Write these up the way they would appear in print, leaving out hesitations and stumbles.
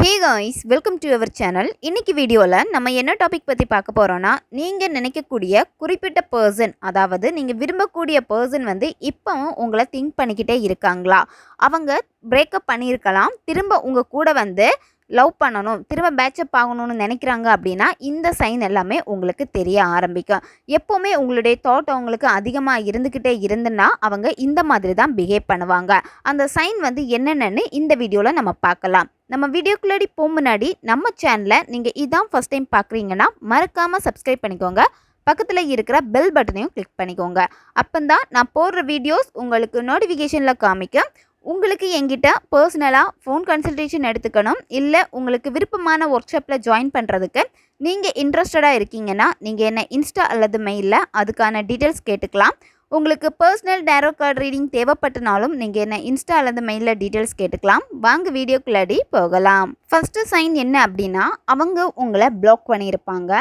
Hey guys, welcome to our channel. இன்னைக்கு வீடியோவில் நம்ம என்ன டாபிக் பற்றி பார்க்க போகிறோன்னா, நீங்கள் நினைக்கக்கூடிய குறிப்பிட்ட பர்சன், அதாவது நீங்கள் விரும்பக்கூடிய பர்சன் வந்து இப்போவும் உங்களை திங்க் பண்ணிக்கிட்டே இருக்காங்களா? அவங்க பிரேக்கப் பண்ணியிருக்கலாம், திரும்ப உங்கள் கூட வந்து லவ் பண்ணணும், திரும்ப பேட்சப் ஆகணும்னு நினைக்கிறாங்க அப்படின்னா இந்த சைன் எல்லாமே உங்களுக்கு தெரிய ஆரம்பிக்கும். எப்போவுமே உங்களுடைய தாட் அவங்களுக்கு அதிகமாக இருந்துக்கிட்டே இருந்துன்னா அவங்க இந்த மாதிரி தான் பிஹேவ் பண்ணுவாங்க. அந்த சைன் வந்து என்னென்னு இந்த வீடியோவில் நம்ம பார்க்கலாம். நம்ம வீடியோக்குள்ளாடி முன்னாடி நம்ம சேனலை நீங்கள் இதான் ஃபஸ்ட் டைம் பார்க்குறீங்கன்னா மறக்காமல் சப்ஸ்கிரைப் பண்ணிக்கோங்க. பக்கத்தில் இருக்கிற பெல் பட்டனையும் கிளிக் பண்ணிக்கோங்க. அப்போதான் நான் போடுற வீடியோஸ் உங்களுக்கு நோட்டிஃபிகேஷனில் காமிக்கும். உங்களுக்கு என்கிட்ட பர்சனலாக ஃபோன் கன்சல்டேஷன் எடுத்துக்கணும், இல்லை உங்களுக்கு விருப்பமான ஒர்க் ஷாப்பில் ஜாயின் பண்ணுறதுக்கு நீங்கள் இன்ட்ரெஸ்டடாக இருக்கீங்கன்னா நீங்கள் என்ன இன்ஸ்டா அல்லது மெயிலில் அதுக்கான டீட்டெயில்ஸ் கேட்டுக்கலாம். உங்களுக்கு பர்சனல் டேரோ கார்டு ரீடிங் தேவைப்பட்டனாலும் நீங்கள் என்ன இன்ஸ்டா அல்லது மெயிலில் டீட்டெயில்ஸ் கேட்டுக்கலாம். வாங்க வீடியோக்குள்ளாடி போகலாம். ஃபஸ்ட்டு சைன் என்ன அப்படின்னா, அவங்க உங்களை பிளாக் பண்ணியிருப்பாங்க.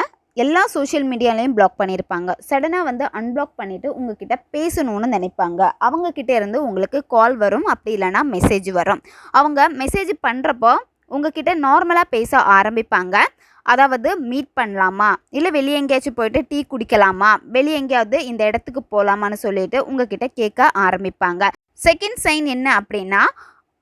எல்லா சோஷியல் மீடியாலையும் பிளாக் பண்ணியிருப்பாங்க. சடனாக வந்து அன்பிளாக் பண்ணிவிட்டு உங்ககிட்ட பேசணும்னு நினைப்பாங்க. அவங்கக்கிட்ட இருந்து உங்களுக்கு கால் வரும், அப்படி இல்லைனா மெசேஜ் வரும். அவங்க மெசேஜ் பண்ணுறப்போ உங்ககிட்ட நார்மலாக பேச ஆரம்பிப்பாங்க. அதாவது மீட் பண்ணலாமா, இல்லை வெளியே எங்கேயாச்சும் போயிட்டு டீ குடிக்கலாமா, வெளியே எங்கேயாவது இந்த இடத்துக்கு போகலாமான்னு சொல்லிட்டு உங்ககிட்ட கேட்க ஆரம்பிப்பாங்க. செகண்ட் சைன் என்ன அப்படின்னா,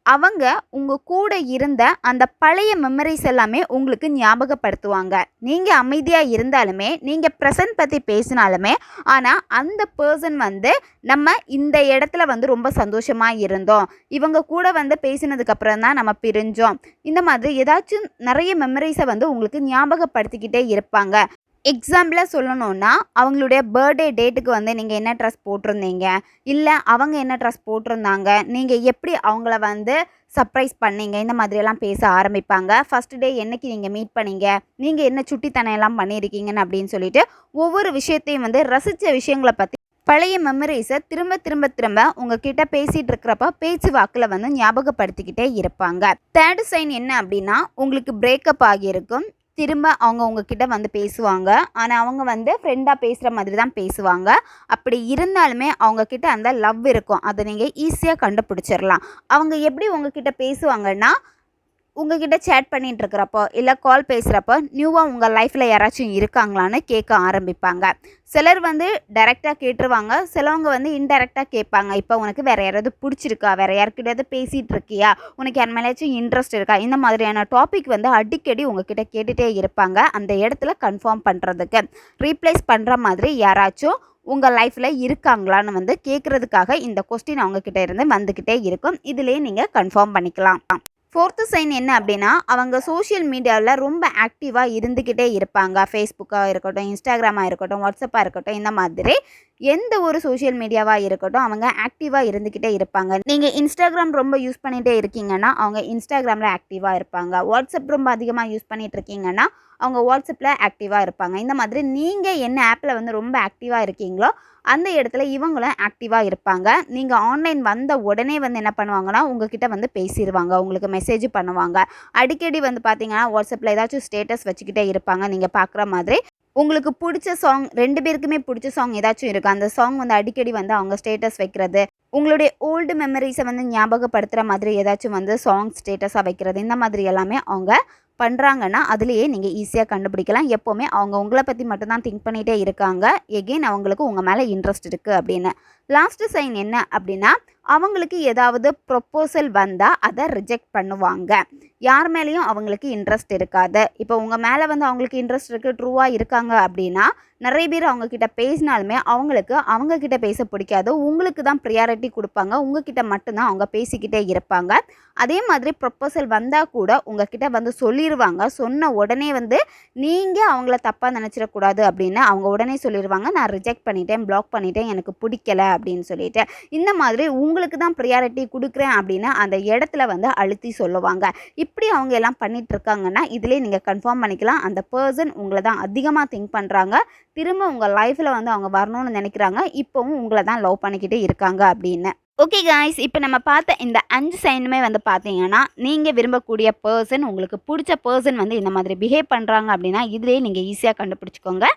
அவங்க உங்கள் கூட இருந்த அந்த பழைய மெமரிஸ் எல்லாமே உங்களுக்கு ஞாபகப்படுத்துவாங்க. நீங்கள் அமைதியாக இருந்தாலுமே, நீங்கள் ப்ரெசன்ட் பற்றி பேசினாலுமே, ஆனால் அந்த பர்சன் வந்து நம்ம இந்த இடத்துல வந்து ரொம்ப சந்தோஷமாக இருந்தோம், இவங்க கூட வந்து பேசினதுக்கப்புறம் தான் நம்ம பிரிஞ்சோம், இந்த மாதிரி ஏதாச்சும் நிறைய மெமரிஸை வந்து உங்களுக்கு ஞாபகப்படுத்திக்கிட்டே இருப்பாங்க. எக்ஸாம்பிளாக சொல்லணுன்னா, அவங்களுடைய பர்த்டே டேட்டுக்கு வந்து நீங்கள் என்ன ட்ரெஸ் போட்டிருந்தீங்க, இல்லை அவங்க என்ன ட்ரெஸ் போட்டிருந்தாங்க, நீங்கள் எப்படி அவங்கள வந்து சர்ப்ரைஸ் பண்ணீங்க, இந்த மாதிரியெல்லாம் பேச ஆரம்பிப்பாங்க. ஃபஸ்ட் டே என்னைக்கு நீங்கள் மீட் பண்ணீங்க, நீங்கள் என்ன சுட்டித்தனையெல்லாம் பண்ணியிருக்கீங்கன்னு அப்படின்னு சொல்லிட்டு ஒவ்வொரு விஷயத்தையும் வந்து ரசித்த விஷயங்களை பற்றி பழைய மெமரிஸை திரும்ப திரும்ப திரும்ப உங்ககிட்ட பேசிகிட்டு இருக்கிறப்ப பேச்சு வாக்கில் வந்து ஞாபகப்படுத்திக்கிட்டே இருப்பாங்க. தேர்டு சைன் என்ன அப்படின்னா, உங்களுக்கு பிரேக்கப் ஆகியிருக்கும், திரும்ப அவங்க உங்ககிட்ட வந்து பேசுவாங்க. ஆனால் அவங்க வந்து ஃப்ரெண்டாக பேசுகிற மாதிரி தான் பேசுவாங்க. அப்படி இருந்தாலுமே அவங்கக்கிட்ட அந்த லவ் இருக்கும், அதை நீங்கள் ஈஸியாக கண்டுபிடிச்சிடலாம். அவங்க எப்படி உங்ககிட்ட பேசுவாங்கன்னா, உங்ககிட்ட சேட் பண்ணிகிட்டு இருக்கிறப்போ இல்லை கால் பேசுகிறப்போ நியூவாக உங்கள் லைஃப்பில் யாராச்சும் இருக்காங்களான்னு கேட்க ஆரம்பிப்பாங்க. சிலர் வந்து டைரெக்டாக கேட்டுருவாங்க, சிலவங்க வந்து இன்டைரக்டாக கேட்பாங்க. இப்போ உனக்கு வேறு யாராவது பிடிச்சிருக்கா, வேறு யாருக்கிட்டையாவது பேசிகிட்டு இருக்கியா, உனக்கு யார் மேலேயாச்சும் இன்ட்ரெஸ்ட் இருக்கா, இந்த மாதிரியான டாபிக் வந்து அடிக்கடி உங்ககிட்ட கேட்டுகிட்டே இருப்பாங்க. அந்த இடத்துல கன்ஃபார்ம் பண்ணுறதுக்கு ரீப்ளேஸ் பண்ணுற மாதிரி யாராச்சும் உங்கள் லைஃப்பில் இருக்காங்களான்னு வந்து கேட்குறதுக்காக இந்த கொஸ்டின் அவங்கக்கிட்ட இருந்து வந்துக்கிட்டே இருக்கும். இதிலே நீங்கள் கன்ஃபார்ம் பண்ணிக்கலாம். ஃபோர்த்து சைன் என்ன அப்படின்னா, அவங்க சோஷியல் மீடியாவில் ரொம்ப ஆக்டிவாக இருந்துக்கிட்டே இருப்பாங்க. ஃபேஸ்புக்காக இருக்கட்டும், இன்ஸ்டாகிராமாக இருக்கட்டும், வாட்ஸ்அப்பாக இருக்கட்டும், இந்த மாதிரி எந்த ஒரு சோஷியல் மீடியாவாக இருக்கட்டும் அவங்க ஆக்டிவாக இருந்துக்கிட்டே இருப்பாங்க. நீங்கள் இன்ஸ்டாகிராம் ரொம்ப யூஸ் பண்ணிகிட்டே இருக்கீங்கன்னா அவங்க இன்ஸ்டாகிராமில் ஆக்டிவாக இருப்பாங்க. வாட்ஸ்அப் ரொம்ப அதிகமாக யூஸ் பண்ணிகிட்டு இருக்கீங்கன்னா அவங்க வாட்ஸ்அப்பில் ஆக்டிவாக இருப்பாங்க. இந்த மாதிரி நீங்கள் என்ன ஆப்பில் வந்து ரொம்ப ஆக்டிவாக இருக்கீங்களோ அந்த இடத்துல இவங்களும் ஆக்டிவாக இருப்பாங்க. நீங்கள் ஆன்லைன் வந்த உடனே வந்து என்ன பண்ணுவாங்கன்னா, உங்ககிட்ட வந்து பேசிடுவாங்க, உங்களுக்கு மெசேஜ் பண்ணுவாங்க. அடிக்கடி வந்து பார்த்தீங்கன்னா வாட்ஸ்அப்பில் ஏதாச்சும் ஸ்டேட்டஸ் வச்சுக்கிட்டே இருப்பாங்க. நீங்கள் பார்க்குற மாதிரி உங்களுக்கு பிடிச்ச சாங், 2 பேருக்குமே பிடிச்ச சாங் ஏதாச்சும் இருக்குது, அந்த சாங் வந்து அடிக்கடி வந்து அவங்க ஸ்டேட்டஸ் வைக்கிறது, உங்களுடைய ஓல்டு மெமரிஸை வந்து ஞாபகப்படுத்துகிற மாதிரி ஏதாச்சும் வந்து சாங் ஸ்டேட்டஸாக வைக்கிறது, இந்த மாதிரி எல்லாமே அவங்க பண்ணுறாங்கன்னா அதுலேயே நீங்கள் ஈஸியாக கண்டுபிடிக்கலாம். எப்போவுமே அவங்க உங்களை பற்றி மட்டும்தான் திங்க் பண்ணிகிட்டே இருக்காங்க, எகெயின் அவங்களுக்கு உங்கள் மேலே இன்ட்ரெஸ்ட் இருக்குது அப்படின்னு. லாஸ்ட்டு சைன் என்ன அப்படின்னா, அவங்களுக்கு ஏதாவது ப்ரொப்போசல் வந்தால் அதை ரிஜெக்ட் பண்ணுவாங்க. யார் மேலேயும் அவங்களுக்கு இன்ட்ரெஸ்ட் இருக்காது. இப்போ உங்கள் மேலே வந்து அவங்களுக்கு இன்ட்ரெஸ்ட் இருக்குது, ட்ரூவாக இருக்காங்க அப்படின்னா நிறைய பேர் அவங்கக்கிட்ட பேசினாலுமே அவங்களுக்கு அவங்கக்கிட்ட பேச பிடிக்காது, உங்களுக்கு தான் ப்ரியாரிட்டி கொடுப்பாங்க, உங்ககிட்ட மட்டும்தான் அவங்க பேசிக்கிட்டே இருப்பாங்க. அதே மாதிரி ப்ரொப்போசல் வந்தால் கூட உங்ககிட்ட வந்து சொல்லிடுவாங்க. சொன்ன உடனே வந்து நீங்கள் அவங்கள தப்பாக நினச்சிடக்கூடாது அப்படின்னு அவங்க உடனே சொல்லிடுவாங்க, நான் ரிஜெக்ட் பண்ணிட்டேன், பிளாக் பண்ணிட்டேன், எனக்கு பிடிக்கலை அப்படின்னு சொல்லிட்டு. இந்த மாதிரி உங்களுக்கு தான் ப்ரியாரிட்டி கொடுக்குறேன் அப்படின்னு அந்த இடத்துல வந்து அழுத்தி சொல்லுவாங்க. இப்படி அவங்க எல்லாம் பண்ணிட்டு இருக்காங்கன்னா இதிலே நீங்கள் கன்ஃபார்ம் பண்ணிக்கலாம், அந்த பர்சன் உங்களை தான் அதிகமாக திங்க் பண்ணுறாங்க, திரும்ப உங்கள் லைஃப்பில் வந்து அவங்க வரணும்னு நினைக்கிறாங்க, இப்போவும் உங்களை தான் லவ் பண்ணிக்கிட்டே இருக்காங்க அப்படின்னு. ஓகே காய்ஸ், இப்போ நம்ம பார்த்த இந்த 5 சைனுமே வந்து பார்த்தீங்கன்னா, நீங்கள் விரும்பக்கூடிய பர்சன், உங்களுக்கு பிடிச்ச பர்சன் வந்து இந்த மாதிரி பிஹேவ் பண்ணுறாங்க அப்படின்னா இதிலே நீங்கள் ஈஸியாக கண்டுபிடிச்சிக்கோங்க.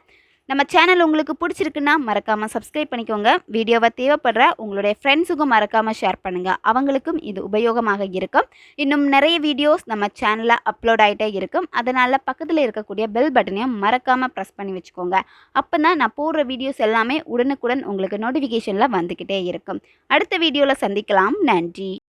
நம்ம சேனல் உங்களுக்கு பிடிச்சிருக்குன்னா மறக்காமல் சப்ஸ்கிரைப் பண்ணிக்கோங்க. வீடியோவை தேவைப்படுற உங்களுடைய ஃப்ரெண்ட்ஸுக்கும் மறக்காமல் ஷேர் பண்ணுங்கள். அவங்களுக்கும் இது உபயோகமாக இருக்கும். இன்னும் நிறைய வீடியோஸ் நம்ம சேனலில் அப்லோட் ஆகிட்டே இருக்கும். அதனால் பக்கத்தில் இருக்கக்கூடிய பெல் பட்டனையும் மறக்காமல் ப்ரெஸ் பண்ணி வச்சுக்கோங்க. அப்போ தான் நான் போடுற வீடியோஸ் எல்லாமே உடனுக்குடன் உங்களுக்கு நோட்டிஃபிகேஷனில் வந்துக்கிட்டே இருக்கும். அடுத்த வீடியோவில் சந்திக்கலாம். நன்றி.